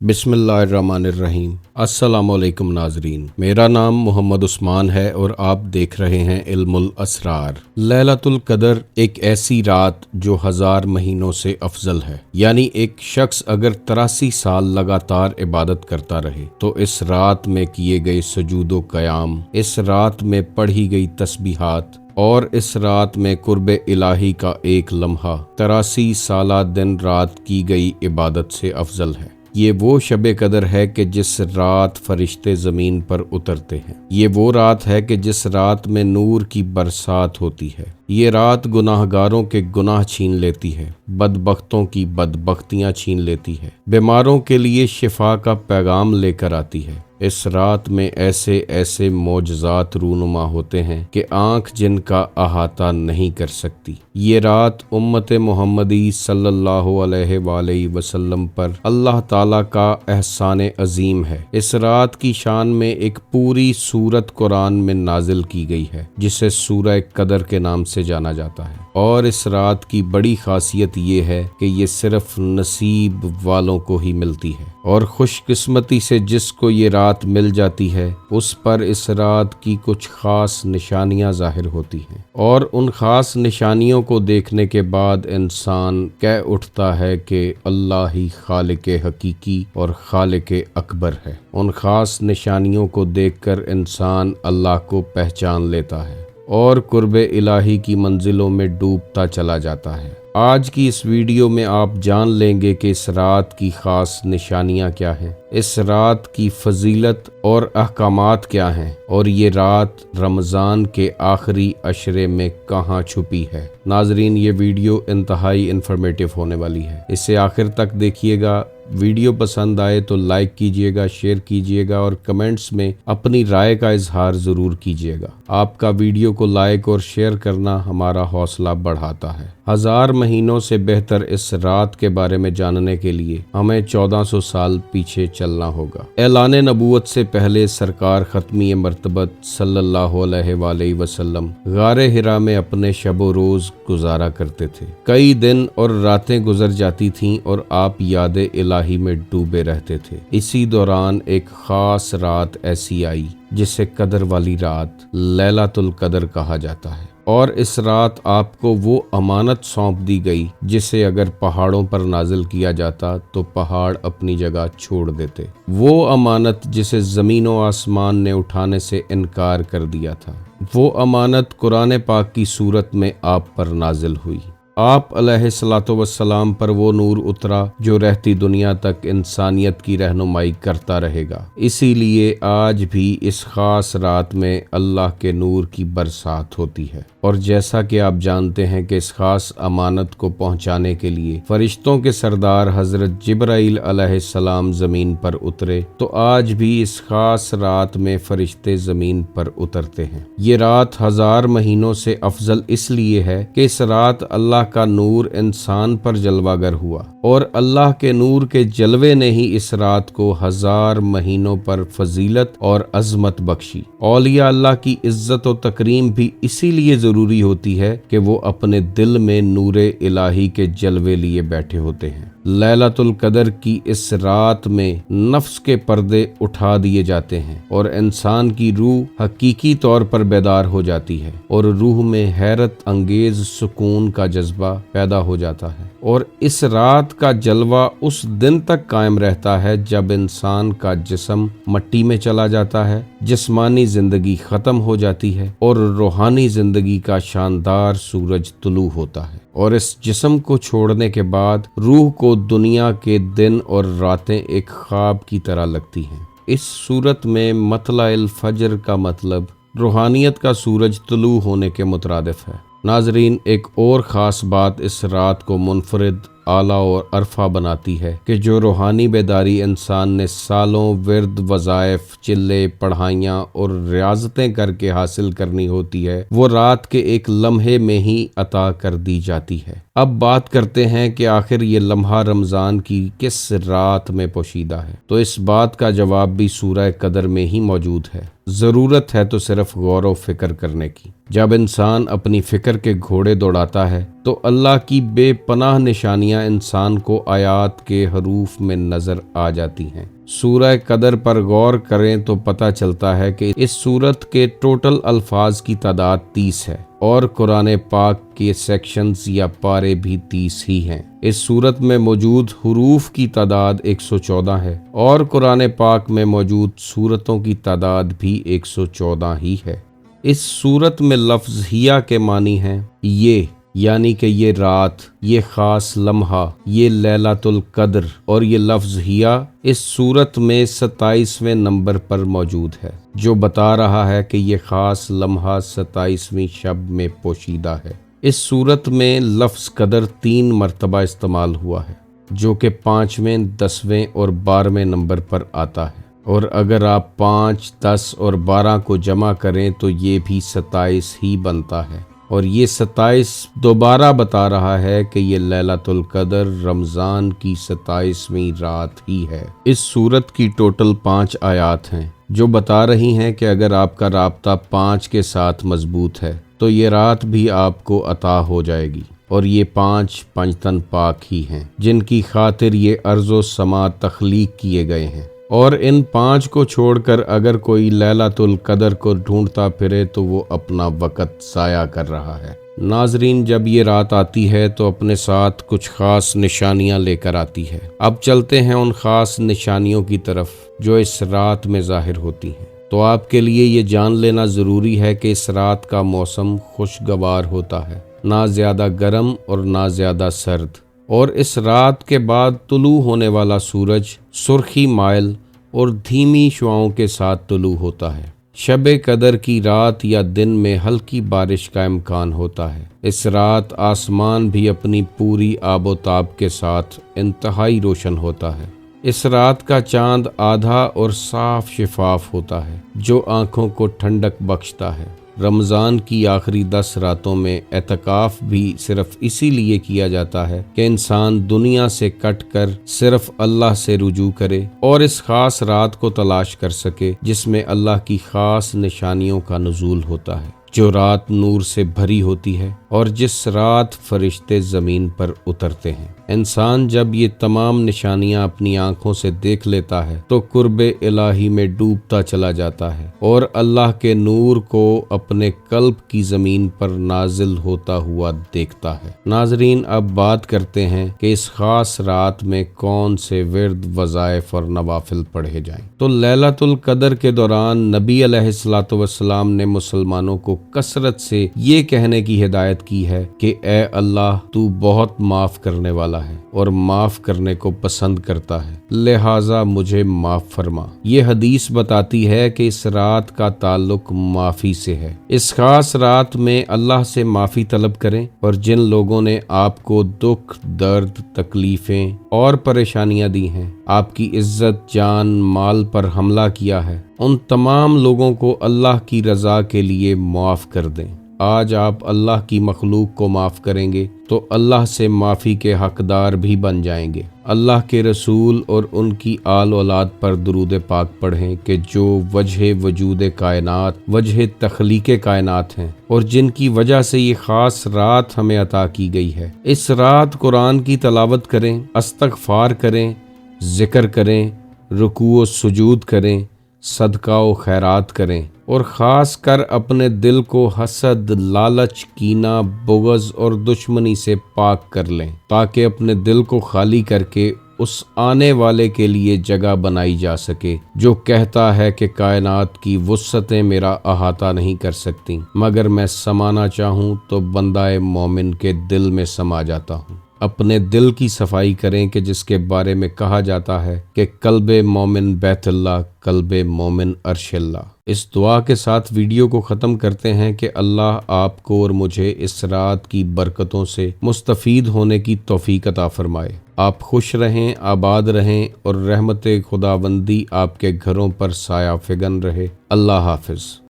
بسم اللہ الرحمن الرحیم۔ السلام علیکم ناظرین، میرا نام محمد عثمان ہے اور آپ دیکھ رہے ہیں علم الاسرار۔ لیلۃ القدر ایک ایسی رات جو 1000 مہینوں سے افضل ہے، یعنی ایک شخص اگر 83 سال لگاتار عبادت کرتا رہے تو اس رات میں کیے گئے سجود و قیام، اس رات میں پڑھی گئی تسبیحات اور اس رات میں قرب الہی کا ایک لمحہ 83 سالہ دن رات کی گئی عبادت سے افضل ہے۔ یہ وہ شب قدر ہے کہ جس رات فرشتے زمین پر اترتے ہیں، یہ وہ رات ہے کہ جس رات میں نور کی برسات ہوتی ہے، یہ رات گناہ گاروں کے گناہ چھین لیتی ہے، بدبختوں کی بدبختیاں چھین لیتی ہے، بیماروں کے لیے شفا کا پیغام لے کر آتی ہے۔ اس رات میں ایسے ایسے معجزات رونما ہوتے ہیں کہ آنکھ جن کا احاطہ نہیں کر سکتی۔ یہ رات امت محمدی صلی اللہ علیہ وآلہ وسلم پر اللہ تعالیٰ کا احسان عظیم ہے۔ اس رات کی شان میں ایک پوری سورت قرآن میں نازل کی گئی ہے جسے سورہ قدر کے نام سے جانا جاتا ہے، اور اس رات کی بڑی خاصیت یہ ہے کہ یہ صرف نصیب والوں کو ہی ملتی ہے، اور خوش قسمتی سے جس کو یہ رات مل جاتی ہے اس پر اس رات کی کچھ خاص نشانیاں ظاہر ہوتی ہیں، اور ان خاص نشانیوں کو دیکھنے کے بعد انسان کہہ اٹھتا ہے کہ اللہ ہی خالق حقیقی اور خالق اکبر ہے۔ ان خاص نشانیوں کو دیکھ کر انسان اللہ کو پہچان لیتا ہے اور قرب الہی کی منزلوں میں ڈوبتا چلا جاتا ہے۔ آج کی اس ویڈیو میں آپ جان لیں گے کہ اس رات کی خاص نشانیاں کیا ہیں، اس رات کی فضیلت اور احکامات کیا ہیں، اور یہ رات رمضان کے آخری عشرے میں کہاں چھپی ہے۔ ناظرین، یہ ویڈیو انتہائی انفارمیٹیو ہونے والی ہے، اسے آخر تک دیکھیے گا۔ ویڈیو پسند آئے تو لائک کیجئے گا، شیئر کیجئے گا اور کمنٹس میں اپنی رائے کا اظہار ضرور کیجئے گا۔ آپ کا ویڈیو کو لائک اور شیئر کرنا ہمارا حوصلہ بڑھاتا ہے۔ 1000 مہینوں سے بہتر اس رات کے بارے میں جاننے کے لیے ہمیں 1400 سال پیچھے چلنا ہوگا۔ اعلان نبوت سے پہلے سرکار ختمی مرتبت صلی اللہ علیہ وآلہ وسلم غار حرا میں اپنے شب و روز گزارا کرتے تھے۔ کئی دن اور راتیں گزر جاتی تھیں اور آپ یاد الہی میں ڈوبے رہتے تھے۔ اسی دوران ایک خاص رات ایسی آئی جسے قدر والی رات لیلۃ القدر کہا جاتا ہے، اور اس رات آپ کو وہ امانت سونپ دی گئی جسے اگر پہاڑوں پر نازل کیا جاتا تو پہاڑ اپنی جگہ چھوڑ دیتے، وہ امانت جسے زمین و آسمان نے اٹھانے سے انکار کر دیا تھا۔ وہ امانت قرآن پاک کی صورت میں آپ پر نازل ہوئی۔ آپ علیہ الصلوۃ والسلام پر وہ نور اترا جو رہتی دنیا تک انسانیت کی رہنمائی کرتا رہے گا۔ اسی لیے آج بھی اس خاص رات میں اللہ کے نور کی برسات ہوتی ہے، اور جیسا کہ آپ جانتے ہیں کہ اس خاص امانت کو پہنچانے کے لیے فرشتوں کے سردار حضرت جبرائیل علیہ السلام زمین پر اترے، تو آج بھی اس خاص رات میں فرشتے زمین پر اترتے ہیں۔ یہ رات 1000 مہینوں سے افضل اس لیے ہے کہ اس رات اللہ کا نور انسان پر جلوہ گر ہوا، اور اللہ کے نور کے جلوے نے ہی اس رات کو 1000 مہینوں پر فضیلت اور عظمت بخشی۔ اولیاء اللہ کی عزت و تکریم بھی اسی لیے ضروری ہوتی ہے کہ وہ اپنے دل میں نور الہی کے جلوے لیے بیٹھے ہوتے ہیں۔ لیلۃ القدر کی اس رات میں نفس کے پردے اٹھا دیے جاتے ہیں اور انسان کی روح حقیقی طور پر بیدار ہو جاتی ہے، اور روح میں حیرت انگیز سکون کا جذبہ پیدا ہو جاتا ہے، اور اس رات کا جلوہ اس دن تک قائم رہتا ہے جب انسان کا جسم مٹی میں چلا جاتا ہے، جسمانی زندگی ختم ہو جاتی ہے اور روحانی زندگی کا شاندار سورج طلوع ہوتا ہے، اور اس جسم کو چھوڑنے کے بعد روح کو دنیا کے دن اور راتیں ایک خواب کی طرح لگتی ہیں۔ اس صورت میں مطلع الفجر کا مطلب روحانیت کا سورج طلوع ہونے کے مترادف ہے۔ ناظرین، ایک اور خاص بات اس رات کو منفرد، اعلیٰ اور عرفہ بناتی ہے کہ جو روحانی بیداری انسان نے سالوں ورد، وظائف، چلے، پڑھائیاں اور ریاضتیں کر کے حاصل کرنی ہوتی ہے، وہ رات کے ایک لمحے میں ہی عطا کر دی جاتی ہے۔ اب بات کرتے ہیں کہ آخر یہ لمحہ رمضان کی کس رات میں پوشیدہ ہے، تو اس بات کا جواب بھی سورہ قدر میں ہی موجود ہے۔ ضرورت ہے تو صرف غور و فکر کرنے کی۔ جب انسان اپنی فکر کے گھوڑے دوڑاتا ہے تو اللہ کی بے پناہ نشانیاں انسان کو آیات کے حروف میں نظر آ جاتی ہیں۔ سورہ قدر پر غور کریں تو پتہ چلتا ہے کہ اس سورت کے ٹوٹل الفاظ کی تعداد 30 ہے اور قرآن پاک کے سیکشنز یا پارے بھی 30 ہی ہیں۔ اس سورت میں موجود حروف کی تعداد 114 ہے اور قرآن پاک میں موجود سورتوں کی تعداد بھی 114 ہی ہے۔ اس سورت میں لفظ ہیا کے معنی ہیں یہ، یعنی کہ یہ رات، یہ خاص لمحہ، یہ لیلۃ القدر، اور یہ لفظ ہیا اس سورت میں 27ویں نمبر پر موجود ہے، جو بتا رہا ہے کہ یہ خاص لمحہ 27ویں شب میں پوشیدہ ہے۔ اس سورت میں لفظ قدر 3 مرتبہ استعمال ہوا ہے، جو کہ 5ویں، 10ویں اور 12ویں نمبر پر آتا ہے، اور اگر آپ 5، 10 اور 12 کو جمع کریں تو یہ بھی 27 ہی بنتا ہے، اور یہ 27 دوبارہ بتا رہا ہے کہ یہ لیلۃ القدر رمضان کی 27ویں رات ہی ہے۔ اس سورت کی ٹوٹل 5 آیات ہیں، جو بتا رہی ہیں کہ اگر آپ کا رابطہ 5 کے ساتھ مضبوط ہے تو یہ رات بھی آپ کو عطا ہو جائے گی، اور یہ 5 پنجتن پاک ہی ہیں جن کی خاطر یہ ارض و سما تخلیق کیے گئے ہیں، اور ان 5 کو چھوڑ کر اگر کوئی لیلۃ القدر کو ڈھونڈتا پھرے تو وہ اپنا وقت ضائع کر رہا ہے۔ ناظرین، جب یہ رات آتی ہے تو اپنے ساتھ کچھ خاص نشانیاں لے کر آتی ہے۔ اب چلتے ہیں ان خاص نشانیوں کی طرف جو اس رات میں ظاہر ہوتی ہیں۔ تو آپ کے لیے یہ جان لینا ضروری ہے کہ اس رات کا موسم خوشگوار ہوتا ہے، نہ زیادہ گرم اور نہ زیادہ سرد، اور اس رات کے بعد طلوع ہونے والا سورج سرخی مائل اور دھیمی شعاؤں کے ساتھ طلوع ہوتا ہے۔ شب قدر کی رات یا دن میں ہلکی بارش کا امکان ہوتا ہے۔ اس رات آسمان بھی اپنی پوری آب و تاب کے ساتھ انتہائی روشن ہوتا ہے۔ اس رات کا چاند آدھا اور صاف شفاف ہوتا ہے، جو آنکھوں کو ٹھنڈک بخشتا ہے۔ رمضان کی آخری 10 راتوں میں اعتکاف بھی صرف اسی لیے کیا جاتا ہے کہ انسان دنیا سے کٹ کر صرف اللہ سے رجوع کرے اور اس خاص رات کو تلاش کر سکے جس میں اللہ کی خاص نشانیوں کا نزول ہوتا ہے، جو رات نور سے بھری ہوتی ہے اور جس رات فرشتے زمین پر اترتے ہیں۔ انسان جب یہ تمام نشانیاں اپنی آنکھوں سے دیکھ لیتا ہے تو قرب الہی میں ڈوبتا چلا جاتا ہے اور اللہ کے نور کو اپنے قلب کی زمین پر نازل ہوتا ہوا دیکھتا ہے۔ ناظرین، اب بات کرتے ہیں کہ اس خاص رات میں کون سے ورد، وظائف اور نوافل پڑھے جائیں۔ تو لیلۃ القدر کے دوران نبی علیہ الصلوۃ والسلام نے مسلمانوں کو کثرت سے یہ کہنے کی ہدایت کی ہے کہ اے اللہ، تو بہت معاف کرنے والا ہے اور معاف کرنے کو پسند کرتا ہے، لہٰذا مجھے معاف فرما۔ یہ حدیث بتاتی ہے کہ اس رات کا تعلق معافی سے ہے۔ اس خاص رات میں اللہ سے معافی طلب کریں، اور جن لوگوں نے آپ کو دکھ، درد، تکلیفیں اور پریشانیاں دی ہیں، آپ کی عزت، جان، مال پر حملہ کیا ہے، ان تمام لوگوں کو اللہ کی رضا کے لیے معاف کر دیں۔ آج آپ اللہ کی مخلوق کو معاف کریں گے تو اللہ سے معافی کے حقدار بھی بن جائیں گے۔ اللہ کے رسول اور ان کی آل اولاد پر درود پاک پڑھیں کہ جو وجہ وجود کائنات، وجہ تخلیق کائنات ہیں اور جن کی وجہ سے یہ خاص رات ہمیں عطا کی گئی ہے۔ اس رات قرآن کی تلاوت کریں، استغفار کریں، ذکر کریں، رکوع و سجود کریں، صدقہ و خیرات کریں، اور خاص کر اپنے دل کو حسد، لالچ، کینہ، بغض اور دشمنی سے پاک کر لیں، تاکہ اپنے دل کو خالی کر کے اس آنے والے کے لیے جگہ بنائی جا سکے جو کہتا ہے کہ کائنات کی وسعتیں میرا احاطہ نہیں کر سکتی، مگر میں سمانا چاہوں تو بندہ مومن کے دل میں سما جاتا ہوں۔ اپنے دل کی صفائی کریں کہ جس کے بارے میں کہا جاتا ہے کہ قلب مومن بیت اللہ، قلب مومن عرش اللہ۔ اس دعا کے ساتھ ویڈیو کو ختم کرتے ہیں کہ اللہ آپ کو اور مجھے اس رات کی برکتوں سے مستفید ہونے کی توفیق عطا فرمائے۔ آپ خوش رہیں، آباد رہیں اور رحمت خداوندی آپ کے گھروں پر سایہ فگن رہے۔ اللہ حافظ۔